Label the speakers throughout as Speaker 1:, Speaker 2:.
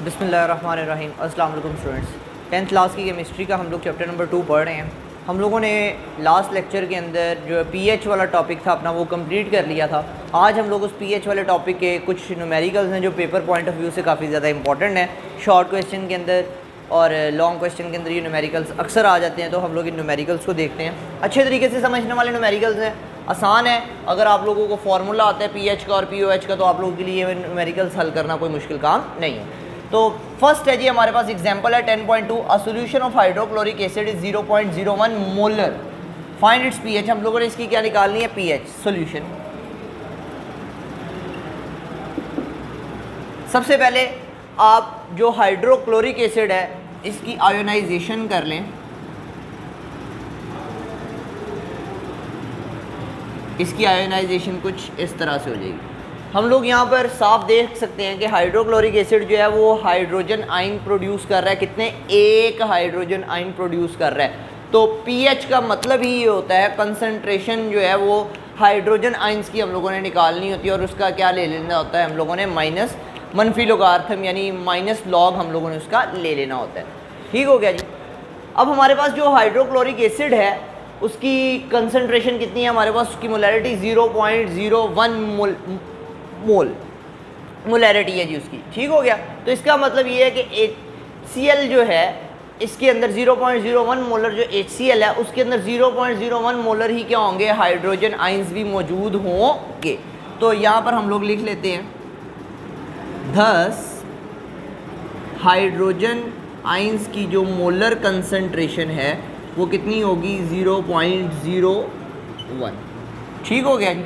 Speaker 1: बिस्मिल्लाहिर्रहमानिर्रहीम। अस्सलाम वालेकुम स्टूडेंट्स। 10th क्लास की केमिस्ट्री का हम लोग चैप्टर नंबर 2 पढ़ रहे हैं। हम लोगों ने लास्ट लेक्चर के अंदर जो पीएच वाला टॉपिक था अपना वो कंप्लीट कर लिया था। आज हम लोग उस पीएच वाले टॉपिक के कुछ न्यूमेरिकल्स हैं जो पेपर पॉइंट ऑफ व्यू से काफ़ी ज़्यादा इंपॉर्टेंट हैं। शॉर्ट क्वेश्चन के अंदर और लॉन्ग क्वेश्चन के अंदर ये न्यूमेरिकल्स अक्सर आ जाते हैं, तो हम लोग इन न्यूमेरिकल्स को देखते हैं। अच्छे तरीके से समझने वाले न्यूमेरिकल्स हैं, आसान है। अगर आप लोगों को फार्मूला आता है पीएच का और पीओएच का, तो आप लोगों के लिए ये न्यूमेरिकल्स हल करना कोई मुश्किल काम नहीं है। तो फर्स्ट है जी, हमारे पास एग्जांपल है 10.2, a solution of hydrochloric acid is 0.01 molar, find its pH. हम लोगों ने इसकी क्या निकालनी है, पीएच सॉल्यूशन। सबसे पहले आप जो हाइड्रोक्लोरिक एसिड है इसकी आयोनाइजेशन कर लें। इसकी आयोनाइजेशन कुछ इस तरह से हो जाएगी। हम लोग यहाँ पर साफ देख सकते हैं कि हाइड्रोक्लोरिक एसिड जो है वो हाइड्रोजन आयन प्रोड्यूस कर रहा है। कितने? एक हाइड्रोजन आयन प्रोड्यूस कर रहा है। तो पीएच का मतलब ही ये होता है, कंसंट्रेशन जो है वो हाइड्रोजन आयंस की हम लोगों ने निकालनी होती है और उसका क्या ले लेना होता है, हम लोगों ने माइनस मनफी लोगार्थम यानी माइनस लॉग हम लोगों ने उसका ले लेना होता है। ठीक हो गया जी। अब हमारे पास जो हाइड्रोक्लोरिक एसिड है उसकी कंसंट्रेशन कितनी है, हमारे पास उसकी मोलैरिटी 0.01 मोलैरिटी है जी उसकी। ठीक हो गया। तो इसका मतलब ये है कि HCl जो है इसके अंदर 0.01 मोलर जो HCl है उसके अंदर 0.01 मोलर ही क्या होंगे, हाइड्रोजन आयंस भी मौजूद होंगे। तो यहाँ पर हम लोग लिख लेते हैं, थस हाइड्रोजन आयंस की जो मोलर कंसंट्रेशन है वो कितनी होगी, 0.01। ठीक हो गया जी।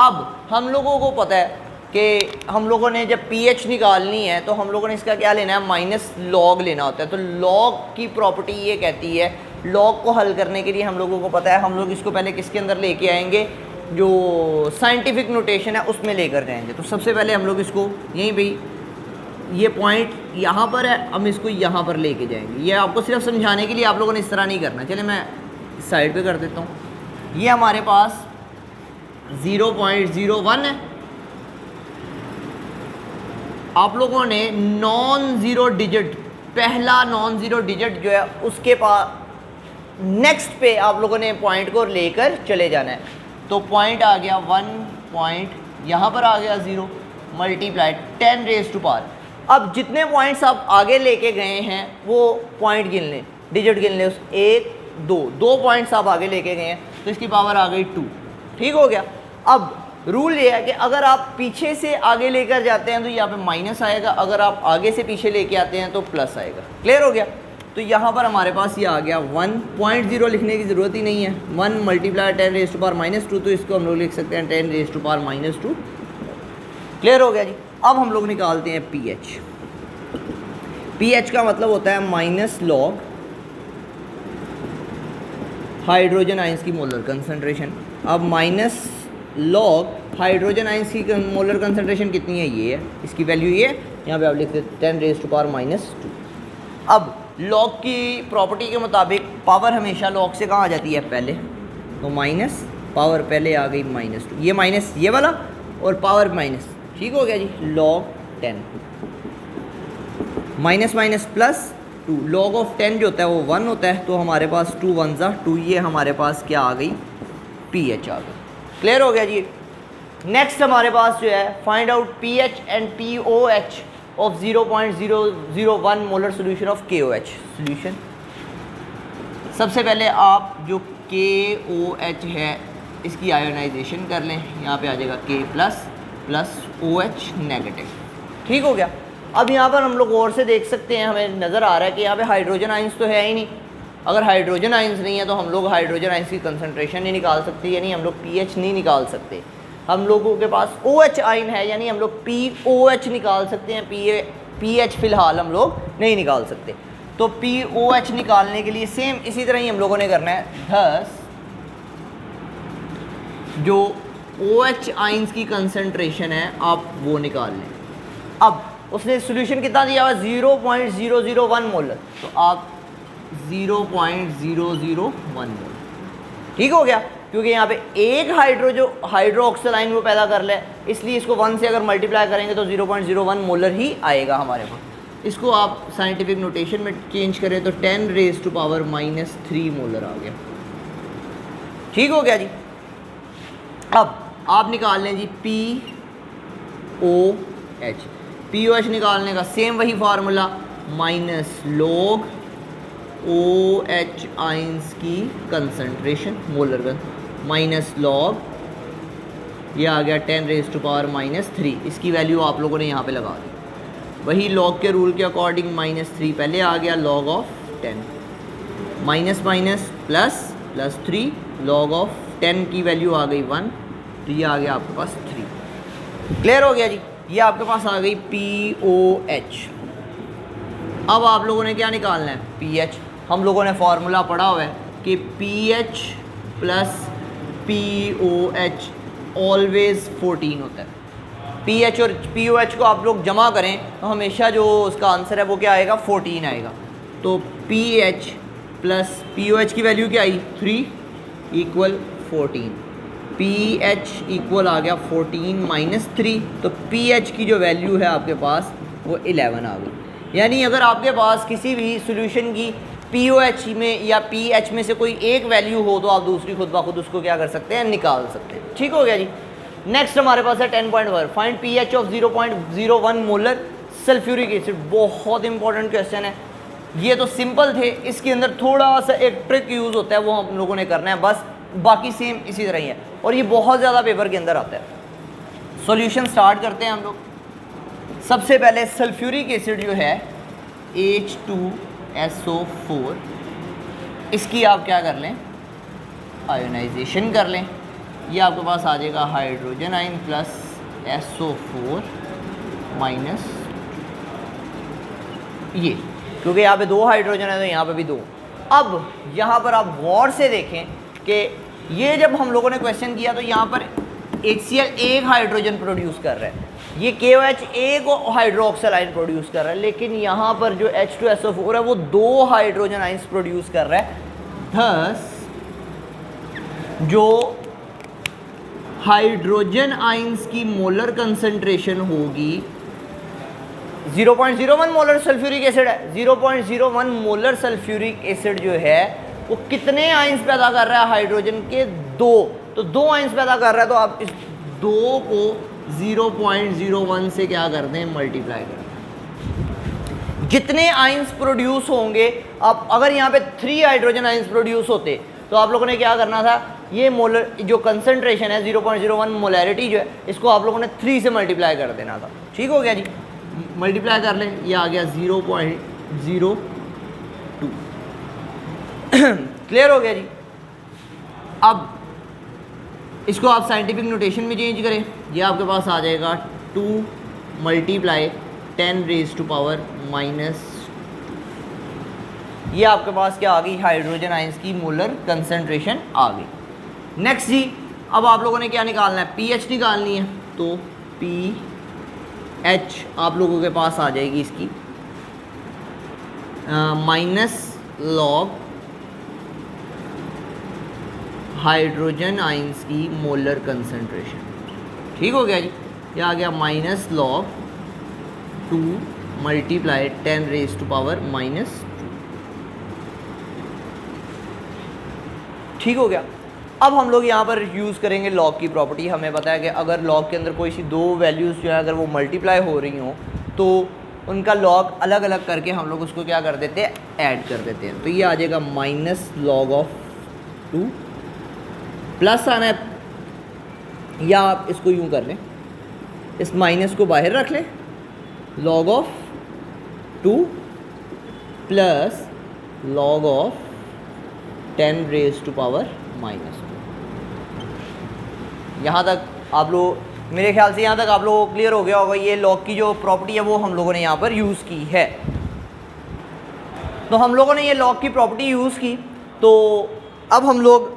Speaker 1: अब हम लोगों को पता है कि हम लोगों ने जब पीएच निकालनी है तो हम लोगों ने इसका क्या लेना है, माइनस लॉग लेना होता है। तो लॉग की प्रॉपर्टी ये कहती है, लॉग को हल करने के लिए हम लोगों को पता है, हम लोग इसको पहले किसके अंदर लेके आएंगे, जो साइंटिफिक नोटेशन है उसमें लेकर जाएंगे। तो सबसे पहले हम लोग इसको यहीं पे, ये पॉइंट यहाँ पर है, हम इसको यहाँ पर लेके जाएंगे। ये आपको सिर्फ समझाने के लिए, आप लोगों ने इस तरह नहीं करना। चलिए मैं साइड पे कर देता हूँ। ये हमारे पास 0.01 है। आप लोगों ने नॉन ज़ीरो डिजिट, पहला नॉन ज़ीरो डिजिट जो है उसके पास नेक्स्ट पे आप लोगों ने पॉइंट को लेकर चले जाना है। तो पॉइंट आ गया 1 पॉइंट, यहाँ पर आ गया 0 मल्टीप्लाई 10 रेज़ टू पावर। अब जितने पॉइंट्स आप आगे लेके गए हैं वो पॉइंट गिन लें, डिजिट गिन लें। उस 1 2 पॉइंट्स आप आगे लेके गए हैं तो इसकी पावर आ गई 2। ठीक हो गया। अब रूल ये है कि अगर आप पीछे से आगे लेकर जाते हैं तो यहाँ पे माइनस आएगा, अगर आप आगे से पीछे लेके आते हैं तो प्लस आएगा। क्लियर हो गया। तो यहाँ पर हमारे पास ये आ गया 1.0, लिखने की ज़रूरत ही नहीं है। 1 मल्टीप्लाई 10 रेज़ टू पावर -2, तो इसको हम लोग लिख सकते हैं 10 रेज़ टू पावर -2। क्लियर हो गया जी। अब हम लोग निकालते हैं पीएच। पीएच का मतलब होता है माइनस लॉग हाइड्रोजन आयंस की मोलर कंसंट्रेशन। अब माइनस लॉग हाइड्रोजन आयंस की मोलर कंसंट्रेशन कितनी है, ये है, इसकी वैल्यू ये, यहाँ पे आप लिख देते 10 रेज़ टू पावर -2। अब लॉग की प्रॉपर्टी के मुताबिक पावर हमेशा लॉग से कहाँ आ जाती है, पहले। तो माइनस पावर पहले आ गई -2, ये माइनस ये वाला और पावर माइनस। ठीक हो गया जी। Log 10 minus minus plus 2, log of 10 जो होता है वो 1 होता है। तो हमारे पास 2 1 ज़ा 2, ये हमारे पास क्या आ गई, पीएच आ गई। क्लियर हो गया जी। नेक्स्ट हमारे पास जो है, find out pH and pOH of 0.001 molar solution of KOH solution. सबसे पहले आप जो केओएच है इसकी आयोनाइजेशन कर लें। यहाँ पे आ जाएगा K प्लस OH नेगेटिव। ठीक हो गया। अब यहाँ पर हम लोग गौर से देख सकते हैं, हमें नज़र आ रहा है कि यहाँ पे हाइड्रोजन आयंस तो है ही नहीं। अगर हाइड्रोजन आयंस नहीं है तो हम लोग हाइड्रोजन आयंस की कंसंट्रेशन नहीं निकाल सकते, यानी हम लोग पीएच नहीं निकाल सकते। हम लोगों के पास OH आयन है, यानी हम लोग POH निकाल सकते हैं। पीएच फ़िलहाल हम लोग नहीं निकाल सकते। तो POH निकालने के लिए सेम इसी तरह ही हम लोगों ने करना है। थस जो OH आयंस की कंसंट्रेशन है आप वो निकाल लें। अब उसने सोल्यूशन कितना दिया हुआ, 0.001 मोलर, तो आप 0.001 मोलर। ठीक हो गया। क्योंकि यहाँ पे एक हाइड्रोक्सिल आयन वो पैदा कर ले, इसलिए इसको 1 से अगर मल्टीप्लाई करेंगे तो 0.01 मोलर ही आएगा हमारे पास। इसको आप साइंटिफिक नोटेशन में चेंज करें तो 10⁻³ मोलर आ गया। ठीक हो गया जी। अब आप निकाल लें जी POH। POH निकालने का सेम वही फार्मूला, -log OH आइंस की कंसंट्रेशन मोलर का, -log ये आ गया 10⁻³ इसकी वैल्यू आप लोगों ने यहाँ पे लगा दी। वही लॉग के रूल के अकॉर्डिंग -3 पहले आ गया, log of 10 minus plus 3 log of 10 की वैल्यू आ गई 1, तो ये आ गया आपके पास 3। क्लियर हो गया जी। ये आपके पास आ गई POH। अब आप लोगों ने क्या निकालना है, pH। हम लोगों ने फार्मूला पढ़ा हुआ है कि pH प्लस POH ऑलवेज 14 होता है। pH और POH को आप लोग जमा करें तो हमेशा जो उसका आंसर है वो क्या आएगा, 14 आएगा। तो pH प्लस POH की वैल्यू क्या आई, 3 = 14। pH इक्वल आ गया 14 - 3, तो pH की जो वैल्यू है आपके पास वो 11 आ गई। यानी अगर आपके पास किसी भी सॉल्यूशन की POH में या pH में से कोई एक वैल्यू हो तो आप दूसरी खुद ब खुद उसको क्या कर सकते हैं, निकाल सकते हैं। ठीक हो गया जी। नेक्स्ट हमारे पास है 10.1, find pH of 0.01 molar sulphuric acid. बहुत इंपॉर्टेंट क्वेश्चन है। ये तो सिंपल थे, इसके अंदर थोड़ा सा एक ट्रिक यूज़ होता है, वो हम लोगों ने करना है बस, बाकी सेम इसी तरह ही है और ये बहुत ज़्यादा पेपर के अंदर आता है। सॉल्यूशन स्टार्ट करते हैं हम लोग। सबसे पहले सल्फ्यूरिक एसिड जो है H2SO4, इसकी आप क्या कर लें, आयोनाइजेशन कर लें। ये आपके पास आ जाएगा hydrogen ion plus SO4 minus ये, क्योंकि यहाँ पे 2 हाइड्रोजन है तो यहाँ पे भी 2। अब यहाँ पर आप गौर से देखें कि ये जब हम लोगों ने क्वेश्चन किया तो यहाँ पर HCl एक हाइड्रोजन प्रोड्यूस कर रहा है, ये KOH एक हाइड्रोक्सिल आयन प्रोड्यूस कर रहा है, लेकिन यहाँ पर जो H2SO4 है वो 2 हाइड्रोजन आइंस प्रोड्यूस कर रहा है। थस जो हाइड्रोजन आइंस की मोलर कंसंट्रेशन होगी 0.01 मोलर सल्फ्यूरिक एसिड है। 0.01 मोलर सल्फ्यूरिक एसिड जो है वो कितने आइंस पैदा कर रहा है, हाइड्रोजन के 2, तो 2 आइंस पैदा कर रहा है। तो आप इस 2 को 0.01 से क्या कर दें, मल्टीप्लाई कर दें। जितने आइंस प्रोड्यूस होंगे, अब अगर यहाँ पे 3 हाइड्रोजन आइंस प्रोड्यूस होते तो आप लोगों ने क्या करना था, ये मोलर जो कंसंट्रेशन है 0.01 मोलैरिटी जो है, इसको आप लोगों ने 3 से मल्टीप्लाई कर देना था। ठीक हो गया जी। मल्टीप्लाई कर लें, ये आ गया 0.02। क्लियर हो गया जी। अब इसको आप साइंटिफिक नोटेशन में चेंज करें, ये आपके पास आ जाएगा 2 × 10⁻⁻²। ये आपके पास क्या आ गई, हाइड्रोजन आइंस की मोलर कंसंट्रेशन आ गई। नेक्स्ट जी, अब आप लोगों ने क्या निकालना है, pH निकालनी है। तो pH आप लोगों के पास आ जाएगी इसकी -log हाइड्रोजन आइंस की मोलर कंसंट्रेशन। ठीक हो गया जी। ये आ गया -log 2 × 10⁻²। ठीक हो गया। अब हम लोग यहाँ पर यूज़ करेंगे लॉग की प्रॉपर्टी। हमें पता है कि अगर लॉग के अंदर कोई सी 2 वैल्यूज़ जो है अगर वो मल्टीप्लाई हो रही हों तो उनका लॉग अलग अलग करके हम लोग उसको क्या कर देते हैं, ऐड कर देते हैं। तो ये आ जाएगा -log ऑफ 2, प्लस आना है, या आप इसको यूँ कर लें, इस माइनस को बाहर रख लें, log of 2 plus log of 10⁻²। यहाँ तक आप लोग, मेरे ख्याल से यहाँ तक आप लोगों को क्लियर हो गया होगा। ये लॉग की जो प्रॉपर्टी है वो हम लोगों ने यहाँ पर यूज़ की है। तो हम लोगों ने ये लॉग की प्रॉपर्टी यूज़ की, तो अब हम लोग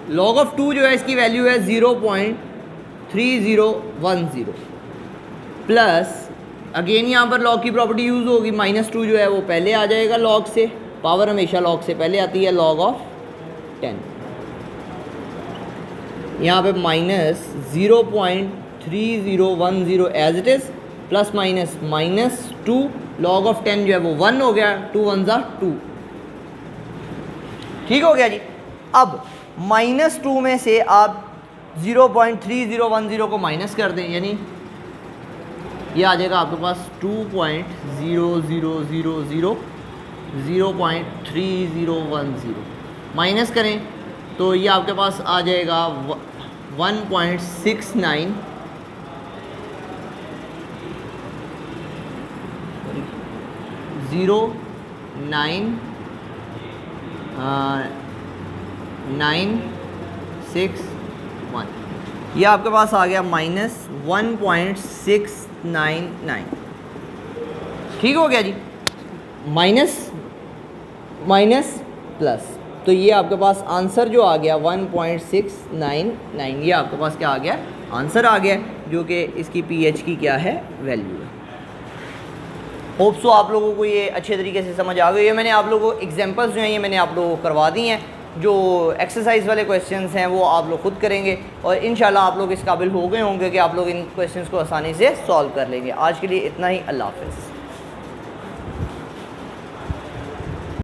Speaker 1: -log ऑफ 2 जो है इसकी वैल्यू है 0.3010 प्लस अगेन यहाँ पर लॉग की प्रॉपर्टी यूज़ होगी, -2 जो है वो पहले आ जाएगा लॉग से, पावर हमेशा लॉग से पहले आती है, log ऑफ 10। यहाँ पे minus 0.3010 as it is, plus minus -2, log of 10 जो है वो 1 हो गया, 2 1 2। ठीक हो गया जी। अब -2 में से आप 0.3010 को माइनस कर दें, यानी ये आ जाएगा आपके पास 0.3010 माइनस करें तो ये आपके पास आ जाएगा 1.69 961। ये आपके पास आ गया -1.699। ठीक हो गया जी। माइनस प्लस, तो ये आपके पास आंसर जो आ गया 1.699, ये आपके पास क्या आ गया, आंसर आ गया, जो कि इसकी पीएच की क्या है, वैल्यू है। होप सो आप लोगों को ये अच्छे तरीके से समझ आ गई है। मैंने आप लोगों को एग्जांपल्स जो हैं ये मैंने आप लोगों को करवा दी हैं। जो एक्सरसाइज वाले क्वेश्चंस हैं वो आप लोग खुद करेंगे और इंशाल्लाह आप लोग इस काबिल हो गए होंगे कि आप लोग इन क्वेश्चंस को आसानी से सॉल्व कर लेंगे। आज के लिए इतना ही। अल्लाह हाफ़िज़।